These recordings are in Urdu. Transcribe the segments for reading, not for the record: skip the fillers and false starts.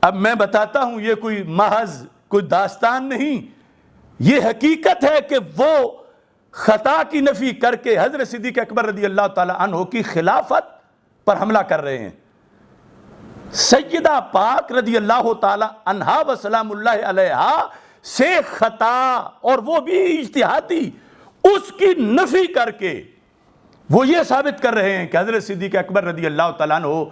اب میں بتاتا ہوں یہ کوئی محض کوئی داستان نہیں، یہ حقیقت ہے کہ وہ خطا کی نفی کر کے حضرت صدیق اکبر رضی اللہ تعالی عنہ کی خلافت پر حملہ کر رہے ہیں۔ سیدہ پاک رضی اللہ تعالی عنہا و سلام اللہ علیہا سے خطا، اور وہ بھی اجتہادی، اس کی نفی کر کے وہ یہ ثابت کر رہے ہیں کہ حضرت صدیق اکبر رضی اللہ تعالیٰ عنہ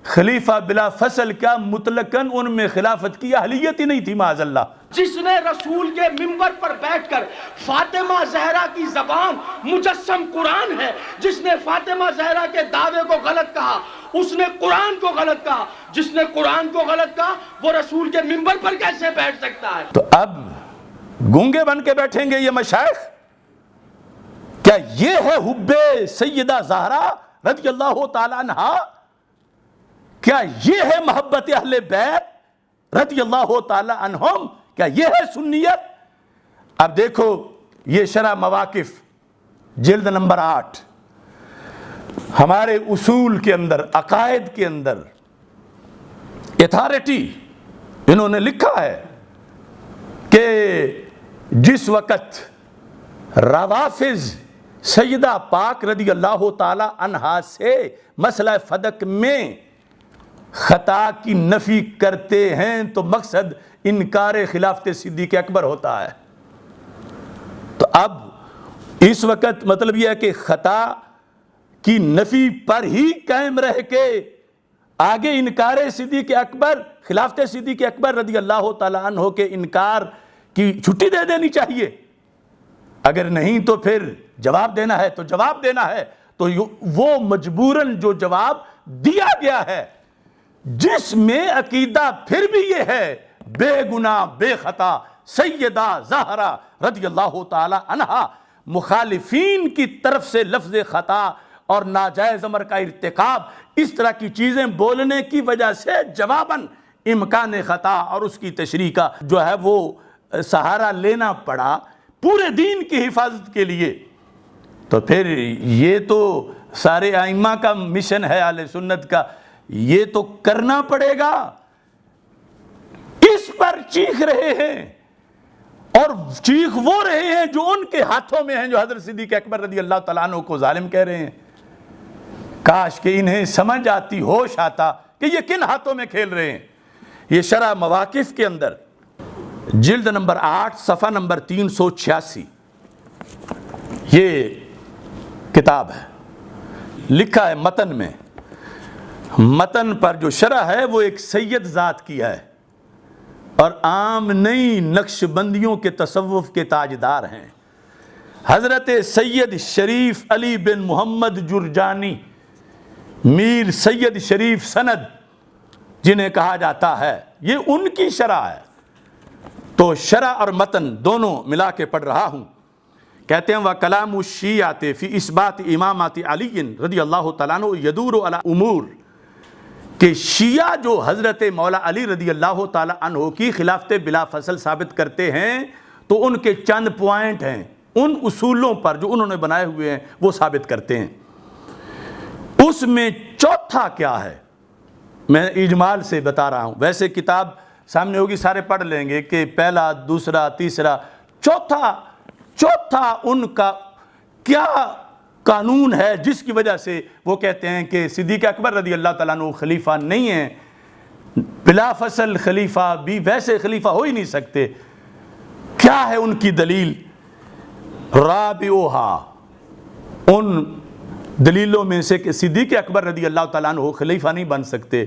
خلیفہ بلا فصل کیا مطلقاً ان میں خلافت کی اہلیت ہی نہیں تھی معاذ اللہ۔ جس نے رسول کے منبر پر بیٹھ کر فاطمہ زہرا کی زبان مجسم قرآن ہے، جس نے فاطمہ زہرا کے دعوے کو غلط کہا اس نے قرآن کو غلط کہا، جس نے قرآن کو غلط کہا وہ رسول کے منبر پر کیسے بیٹھ سکتا ہے؟ تو اب گونگے بن کے بیٹھیں گے یہ مشائخ؟ کیا یہ ہے حب سیدہ زہرا رضی اللہ تعالی عنہا؟ کیا یہ ہے محبت اہل بیت رضی اللہ تعالی عنہم؟ کیا یہ ہے سنیت؟ اب دیکھو یہ شرح مواقف جلد نمبر 8 ہمارے اصول کے اندر، عقائد کے اندر اتھارٹی انہوں نے لکھا ہے کہ جس وقت روافض سیدہ پاک رضی اللہ تعالی عنہا سے مسئلہ فدق میں خطا کی نفی کرتے ہیں تو مقصد انکار خلافت صدیق اکبر ہوتا ہے۔ تو اب اس وقت مطلب یہ ہے کہ خطا کی نفی پر ہی قائم رہ کے آگے انکار صدیق اکبر، خلافت صدیق اکبر رضی اللہ تعالیٰ عنہ کے انکار کی چھٹی دے دینی چاہیے۔ اگر نہیں تو پھر جواب دینا ہے تو جواب دینا ہے۔ تو وہ مجبوراً جو جواب دیا گیا ہے جس میں عقیدہ پھر بھی یہ ہے بے گناہ بے خطا سیدہ زہرا رضی اللہ تعالی عنہا، مخالفین کی طرف سے لفظ خطا اور ناجائز امر کا ارتکاب اس طرح کی چیزیں بولنے کی وجہ سے جواباً امکان خطا اور اس کی تشریح کا جو ہے وہ سہارا لینا پڑا پورے دین کی حفاظت کے لیے۔ تو پھر یہ تو سارے ائمہ کا مشن ہے اہل سنت کا، یہ تو کرنا پڑے گا۔ اس پر چیخ رہے ہیں اور چیخ وہ رہے ہیں جو ان کے ہاتھوں میں ہیں، جو حضرت صدیق اکبر رضی اللہ تعالیٰ عنہ کو ظالم کہہ رہے ہیں۔ کاش کہ انہیں سمجھ آتی، ہوش آتا کہ یہ کن ہاتھوں میں کھیل رہے ہیں۔ یہ شرح مواقف کے اندر جلد نمبر 8 صفحہ نمبر 386 یہ کتاب ہے، لکھا ہے متن میں، متن پر جو شرح ہے وہ ایک سید ذات کی ہے اور عام نئی نقش بندیوں کے تصوف کے تاجدار ہیں، حضرت سید شریف علی بن محمد جرجانی، میر سید شریف سند جنہیں کہا جاتا ہے، یہ ان کی شرح ہے۔ تو شرح اور متن دونوں ملا کے پڑھ رہا ہوں۔ کہتے ہیں وَكَلَامُ الشِّيَّعَةِ فِي إِثْبَاتِ إِمَامَةِ عَلِيٍّ رضی اللہ تعالیٰ عنہ يَدُورُ عَلَى أُمُورٍ، کہ شیعہ جو حضرت مولا علی رضی اللہ تعالیٰ عنہ کی خلافت بلا فصل ثابت کرتے ہیں تو ان کے چند پوائنٹ ہیں، ان اصولوں پر جو انہوں نے بنائے ہوئے ہیں وہ ثابت کرتے ہیں۔ اس میں چوتھا کیا ہے میں اجمال سے بتا رہا ہوں، ویسے کتاب سامنے ہوگی سارے پڑھ لیں گے کہ پہلا دوسرا تیسرا چوتھا ان کا کیا قانون ہے جس کی وجہ سے وہ کہتے ہیں کہ صدیق اکبر رضی اللہ تعالیٰ عنہ خلیفہ نہیں ہیں، بلا فصل خلیفہ بھی ویسے خلیفہ ہو ہی نہیں سکتے۔ کیا ہے ان کی دلیل؟ رابعہا، ان دلیلوں میں سے کہ صدیق اکبر رضی اللہ تعالیٰ عنہ خلیفہ نہیں بن سکتے،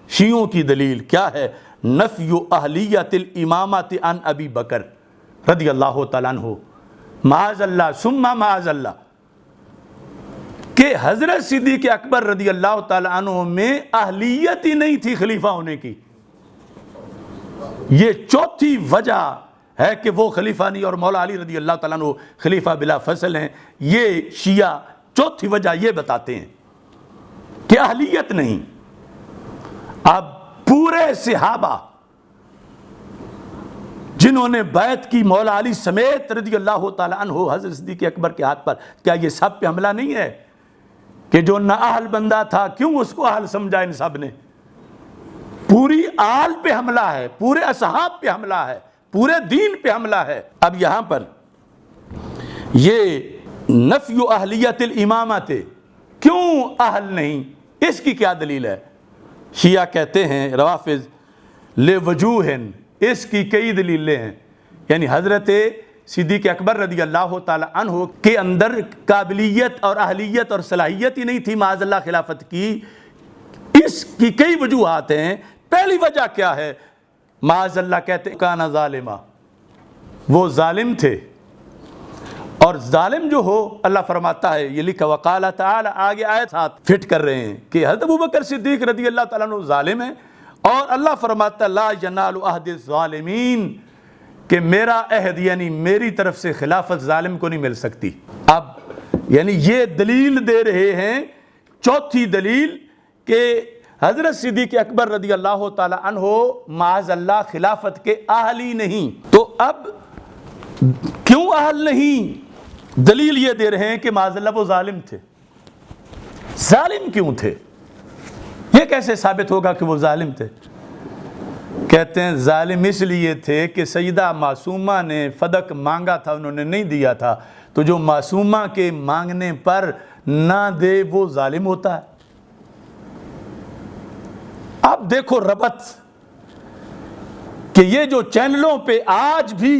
شیعوں کی دلیل کیا ہے؟ نفی اہلیت الامامت عن ابی بکر رضی اللہ تعالیٰ عنہ، معاذ اللہ ثم معاذ اللہ، کہ حضرت صدیق اکبر رضی اللہ تعالیٰ عنہ میں اہلیت ہی نہیں تھی خلیفہ ہونے کی۔ یہ چوتھی وجہ ہے کہ وہ خلیفہ نہیں اور مولا علی رضی اللہ تعالیٰ عنہ خلیفہ بلا فصل ہیں۔ یہ شیعہ چوتھی وجہ یہ بتاتے ہیں کہ اہلیت نہیں۔ اب پورے صحابہ جنہوں نے بیعت کی مولا علی سمیت رضی اللہ تعالیٰ عنہ حضرت صدیق اکبر کے ہاتھ پر، کیا یہ سب پہ حملہ نہیں ہے کہ جو نااہل بندہ تھا کیوں اس کو اہل سمجھا ان سب نے؟ پوری آل پہ حملہ ہے، پورے اصحاب پہ حملہ ہے، پورے دین پہ حملہ ہے۔ اب یہاں پر یہ نفی اہلیت الامامت، کیوں اہل نہیں، اس کی کیا دلیل ہے؟ شیعہ کہتے ہیں روافض لوجوہ، اس کی کئی دلیلیں ہیں، یعنی حضرت صدیق اکبر رضی اللہ تعالی عنہ کے اندر قابلیت اور اہلیت اور صلاحیت ہی نہیں تھی معاذ اللہ خلافت کی، اس کی کئی وجوہات ہیں۔ پہلی وجہ کیا ہے؟ معاذ اللہ کہتے ہیں کانا ظالمہ، وہ ظالم تھے، اور ظالم جو ہو اللہ فرماتا ہے، یہ لکھا وقال تعالی، آگے آیت ساتھ فٹ کر رہے ہیں کہ حضرت ابوبکر صدیق رضی اللہ تعالیٰ عنہ ظالم ہیں، اور اللہ فرماتا ہے لا ینال عہد الظالمین، کہ میرا عہد یعنی میری طرف سے خلافت ظالم کو نہیں مل سکتی۔ اب یعنی یہ دلیل دے رہے ہیں، چوتھی دلیل، کہ حضرت صدیق اکبر رضی اللہ تعالی عنہ معاذ اللہ خلافت کے اہل ہی نہیں۔ تو اب کیوں اہل نہیں؟ دلیل یہ دے رہے ہیں کہ معاذ اللہ وہ ظالم تھے۔ ظالم کیوں تھے؟ یہ کیسے ثابت ہوگا کہ وہ ظالم تھے؟ کہتے ہیں ظالم اس لیے تھے کہ سیدہ معصومہ نے فدق مانگا تھا، انہوں نے نہیں دیا تھا، تو جو معصومہ کے مانگنے پر نہ دے وہ ظالم ہوتا ہے۔ اب دیکھو ربط، کہ یہ جو چینلوں پہ آج بھی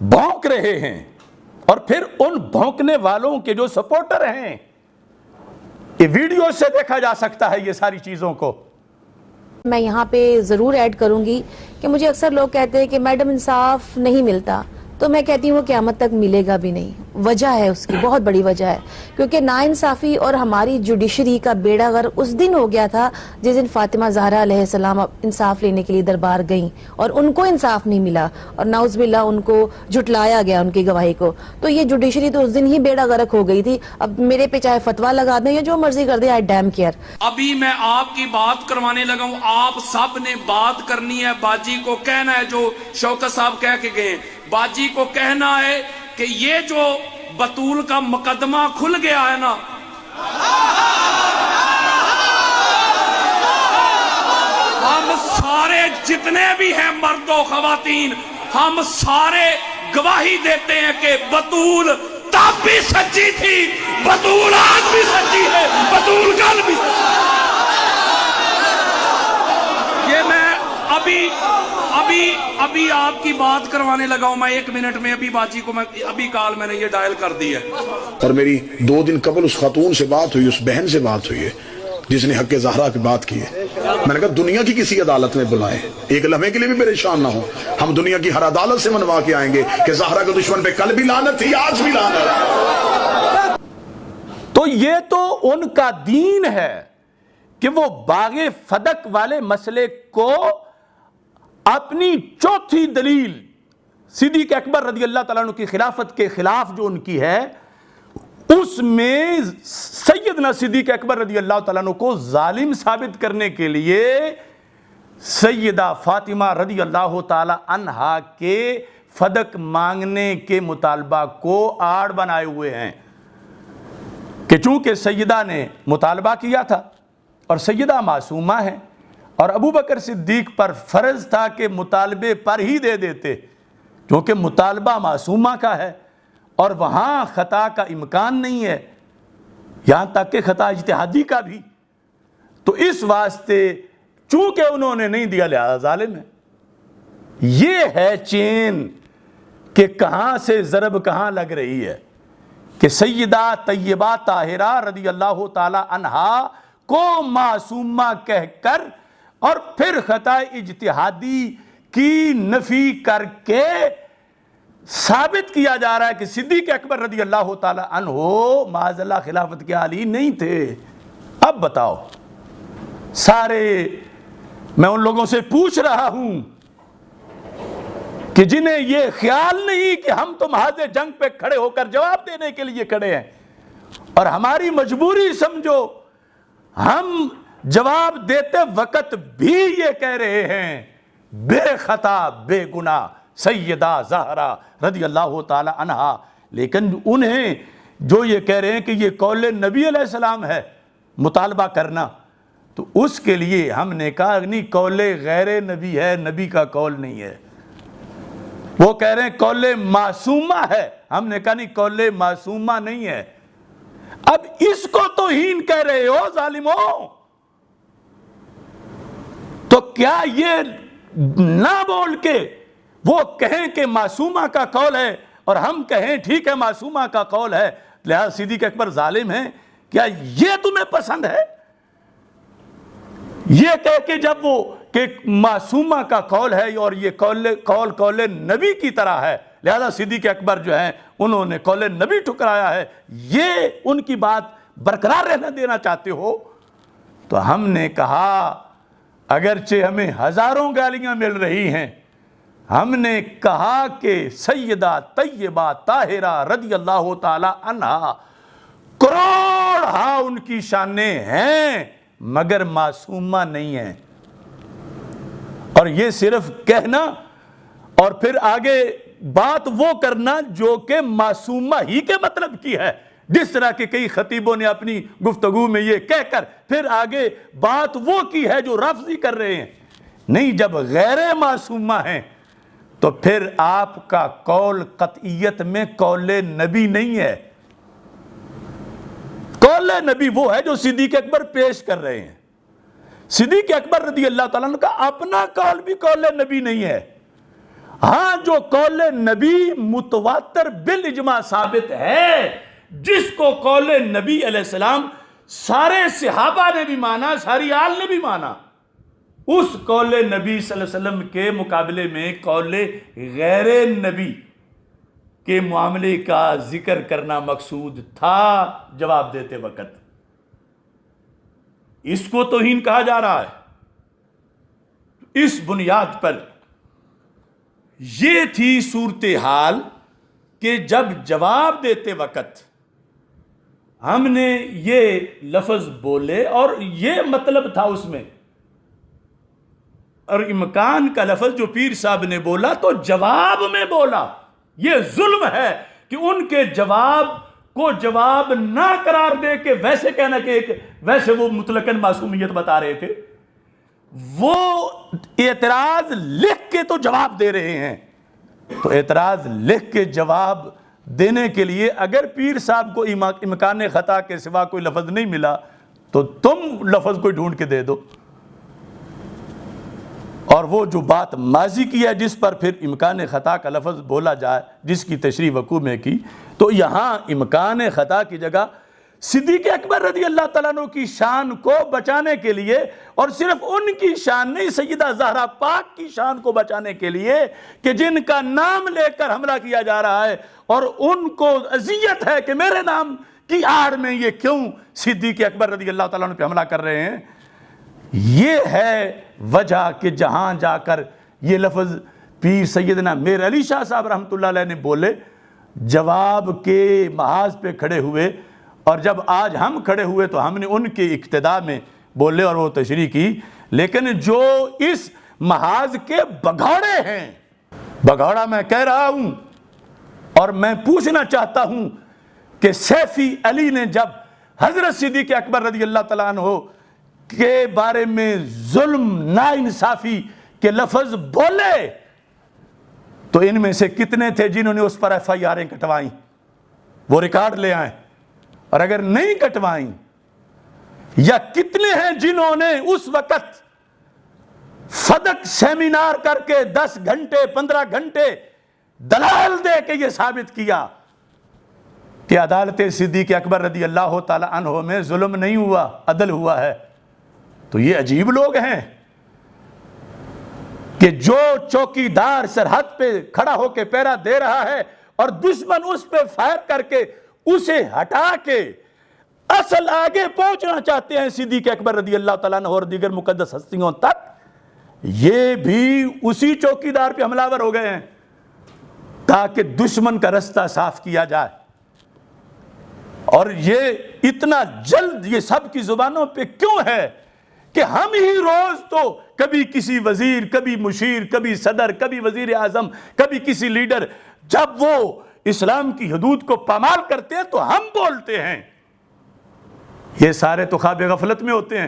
بھونک رہے ہیں، اور پھر ان بھونکنے والوں کے جو سپورٹر ہیں، یہ ویڈیو سے دیکھا جا سکتا ہے یہ ساری چیزوں کو۔ میں یہاں پہ ضرور ایڈ کروں گی کہ مجھے اکثر لوگ کہتے ہیں کہ میڈم انصاف نہیں ملتا، تو میں کہتی ہوں وہ قیامت تک ملے گا بھی نہیں۔ وجہ ہے اس کی، بہت بڑی وجہ ہے، کیونکہ ناانصافی اور ہماری جوڈیشری کا بیڑا غر اس دن ہو گیا تھا جس دن فاطمہ زہرا علیہ السلام انصاف لینے کے لیے دربار گئیں، اور ان کو انصاف نہیں ملا، اور نعوذ باللہ ان کو جھٹلایا گیا ان کی گواہی کو۔ تو یہ جوڈیشری تو اس دن ہی بیڑا غرق ہو گئی تھی۔ اب میرے پہ چاہے فتویٰ لگا دیں یا جو مرضی کر دیں، آئی ڈیم کیئر۔ ابھی میں آپ کی بات کروانے لگا ہوں، آپ سب نے بات کرنی ہے، باجی کو کہنا ہے جو شوکت صاحب کہہ کے گئے، باجی کو کہنا ہے کہ یہ جو بطول کا مقدمہ کھل گیا ہے نا، ہم سارے جتنے بھی ہیں مرد و خواتین، ہم سارے گواہی دیتے ہیں کہ بطول تب بھی سچی تھی، بطول آج بھی سچی ہے، بطول کل بھی سچی ہے۔ یہ میں ابھی آپ کی بات کروانے لگا ہوں، میں 1 منٹ میں ابھی باجی کو ابھی کال میں نے یہ ڈائل کر دی ہے۔ اور میری 2 دن قبل اس خاتون سے بات ہوئی، اس بہن سے بات ہوئی ہے جس نے حق زہرا کی بات کی ہے۔ میں نے کہا دنیا کی کسی عدالت میں بلائیں، ایک لمحے کے لیے بھی پریشان نہ ہو، ہم دنیا کی ہر عدالت سے منوا کے آئیں گے کہ زہرا کے دشمن پہ کل بھی لعنت تھی، آج بھی لعنت۔ تو یہ تو ان کا دین ہے کہ وہ باغ فدق والے مسئلے کو اپنی چوتھی دلیل صدیق اکبر رضی اللہ تعالیٰ عنہ کی خلافت کے خلاف جو ان کی ہے، اس میں سیدنا صدیق اکبر رضی اللہ تعالیٰ عنہ کو ظالم ثابت کرنے کے لیے سیدہ فاطمہ رضی اللہ تعالیٰ عنہا کے فدق مانگنے کے مطالبہ کو آڑ بنائے ہوئے ہیں، کہ چونکہ سیدہ نے مطالبہ کیا تھا اور سیدہ معصومہ ہیں، اور ابو بکر صدیق پر فرض تھا کہ مطالبے پر ہی دے دیتے، کیونکہ مطالبہ معصومہ کا ہے اور وہاں خطا کا امکان نہیں ہے، یہاں تک کہ خطا اجتہادی کا بھی، تو اس واسطے چونکہ انہوں نے نہیں دیا لہذا ظالم ہے۔ یہ ہے چین کہ کہاں سے ضرب کہاں لگ رہی ہے، کہ سیدہ طیبہ طاہرہ رضی اللہ تعالی عنہا کو معصومہ کہہ کر اور پھر خطا اجتہادی کی نفی کر کے ثابت کیا جا رہا ہے کہ صدیق اکبر رضی اللہ تعالی عنہ معاذ اللہ خلافت کے عالی نہیں تھے۔ اب بتاؤ، سارے میں ان لوگوں سے پوچھ رہا ہوں کہ جنہیں یہ خیال نہیں کہ ہم تو محاذ جنگ پہ کھڑے ہو کر جواب دینے کے لیے کھڑے ہیں، اور ہماری مجبوری سمجھو، ہم جواب دیتے وقت بھی یہ کہہ رہے ہیں بے خطا بے گناہ سیدہ زہرا رضی اللہ تعالی عنہا، لیکن انہیں جو یہ کہہ رہے ہیں کہ یہ قول نبی علیہ السلام ہے مطالبہ کرنا، تو اس کے لیے ہم نے کہا نہیں قول غیر نبی ہے، نبی کا قول نہیں ہے. وہ کہہ رہے ہیں قول معصومہ ہے، ہم نے کہا نہیں قول معصومہ نہیں ہے. اب اس کو توہین کہہ رہے ہو ظالموں، تو کیا یہ نہ بول کے وہ کہیں کہ معصومہ کا قول ہے اور ہم کہیں ٹھیک ہے معصومہ کا قول ہے لہذا صدیق اکبر ظالم ہے، کیا یہ تمہیں پسند ہے؟ یہ کہہ کے جب وہ کہ معصومہ کا قول ہے اور یہ قول نبی کی طرح ہے لہذا صدیق اکبر جو ہیں انہوں نے قول نبی ٹھکرایا ہے، یہ ان کی بات برقرار رہنا دینا چاہتے ہو؟ تو ہم نے کہا اگرچہ ہمیں ہزاروں گالیاں مل رہی ہیں، ہم نے کہا کہ سیدہ طیبہ طاہرہ رضی اللہ تعالی عنہا کروڑ ہاں ان کی شانیں ہیں مگر معصومہ نہیں ہیں. اور یہ صرف کہنا اور پھر آگے بات وہ کرنا جو کہ معصومہ ہی کے مطلب کی ہے، جس طرح کہ کئی خطیبوں نے اپنی گفتگو میں یہ کہہ کر پھر آگے بات وہ کی ہے جو رفضی کر رہے ہیں. نہیں، جب غیر معصومہ ہیں تو پھر آپ کا قول قطعیت میں قول نبی نہیں ہے. قول نبی وہ ہے جو صدیق اکبر پیش کر رہے ہیں. صدیق اکبر رضی اللہ تعالیٰ عنہ کا اپنا قول بھی قول نبی نہیں ہے. ہاں جو قول نبی متواتر بالاجماع ثابت ہے، جس کو قول نبی علیہ السلام سارے صحابہ نے بھی مانا، ساری آل نے بھی مانا، اس قول نبی صلی اللہ علیہ وسلم کے مقابلے میں قول غیر نبی کے معاملے کا ذکر کرنا مقصود تھا جواب دیتے وقت. اس کو توہین کہا جا رہا ہے. اس بنیاد پر یہ تھی صورتحال کہ جب جواب دیتے وقت ہم نے یہ لفظ بولے اور یہ مطلب تھا اس میں، اور امکان کا لفظ جو پیر صاحب نے بولا تو جواب میں بولا. یہ ظلم ہے کہ ان کے جواب کو جواب نہ قرار دے کے ویسے کہنا کہ ویسے وہ مطلقاً معصومیت بتا رہے تھے، وہ اعتراض لکھ کے تو جواب دے رہے ہیں. تو اعتراض لکھ کے جواب دینے کے لیے اگر پیر صاحب کو امکان خطا کے سوا کوئی لفظ نہیں ملا تو تم لفظ کوئی ڈھونڈ کے دے دو. اور وہ جو بات ماضی کی ہے جس پر پھر امکان خطا کا لفظ بولا جائے، جس کی تشریح وقوع میں کی، تو یہاں امکان خطا کی جگہ صدیق اکبر رضی اللہ تعالیٰ عنہ کی شان کو بچانے کے لیے، اور صرف ان کی شان نہیں، سیدہ زہرا پاک کی شان کو بچانے کے لیے کہ جن کا نام لے کر حملہ کیا جا رہا ہے اور ان کو اذیت ہے کہ میرے نام کی آڑ میں یہ کیوں صدیق اکبر رضی اللہ تعالیٰ عنہ پہ حملہ کر رہے ہیں. یہ ہے وجہ کہ جہاں جا کر یہ لفظ پیر سیدنا میر علی شاہ صاحب رحمۃ اللہ علیہ نے بولے، جواب کے محاذ پہ کھڑے ہوئے، اور جب آج ہم کھڑے ہوئے تو ہم نے ان کے اقتداء میں بولے اور وہ تشریح کی. لیکن جو اس محاذ کے بگھوڑے ہیں، بگھوڑا میں کہہ رہا ہوں اور میں پوچھنا چاہتا ہوں کہ سیفی علی نے جب حضرت صدیق اکبر رضی اللہ تعالیٰ عنہ کے بارے میں ظلم ناانصافی کے لفظ بولے تو ان میں سے کتنے تھے جنہوں نے اس پر ایف آئی آریں کٹوائیں؟ وہ ریکارڈ لے آئیں. اور اگر نہیں کٹوائیں، یا کتنے ہیں جنہوں نے اس وقت صدق سیمینار کر کے 10 گھنٹے 15 گھنٹے دلائل دے کے یہ ثابت کیا کہ عدالت صدیق اکبر رضی اللہ تعالی عنہ میں ظلم نہیں ہوا، عدل ہوا ہے. تو یہ عجیب لوگ ہیں کہ جو چوکیدار سرحد پہ کھڑا ہو کے پہرا دے رہا ہے اور دشمن اس پہ فائر کر کے اسے ہٹا کے اصل آگے پہنچنا چاہتے ہیں صدیق اکبر رضی اللہ تعالیٰ عنہ اور دیگر مقدس ہستیوں تک، یہ بھی اسی چوکیدار پہ حملہ آور ہو گئے ہیں تاکہ دشمن کا رستہ صاف کیا جائے. اور یہ اتنا جلد یہ سب کی زبانوں پہ کیوں ہے کہ ہم ہی روز تو کبھی کسی وزیر، کبھی مشیر، کبھی صدر، کبھی وزیر اعظم، کبھی کسی لیڈر، جب وہ اسلام کی حدود کو پامال کرتے ہیں تو ہم بولتے ہیں. یہ سارے تو خواب غفلت میں ہوتے ہیں.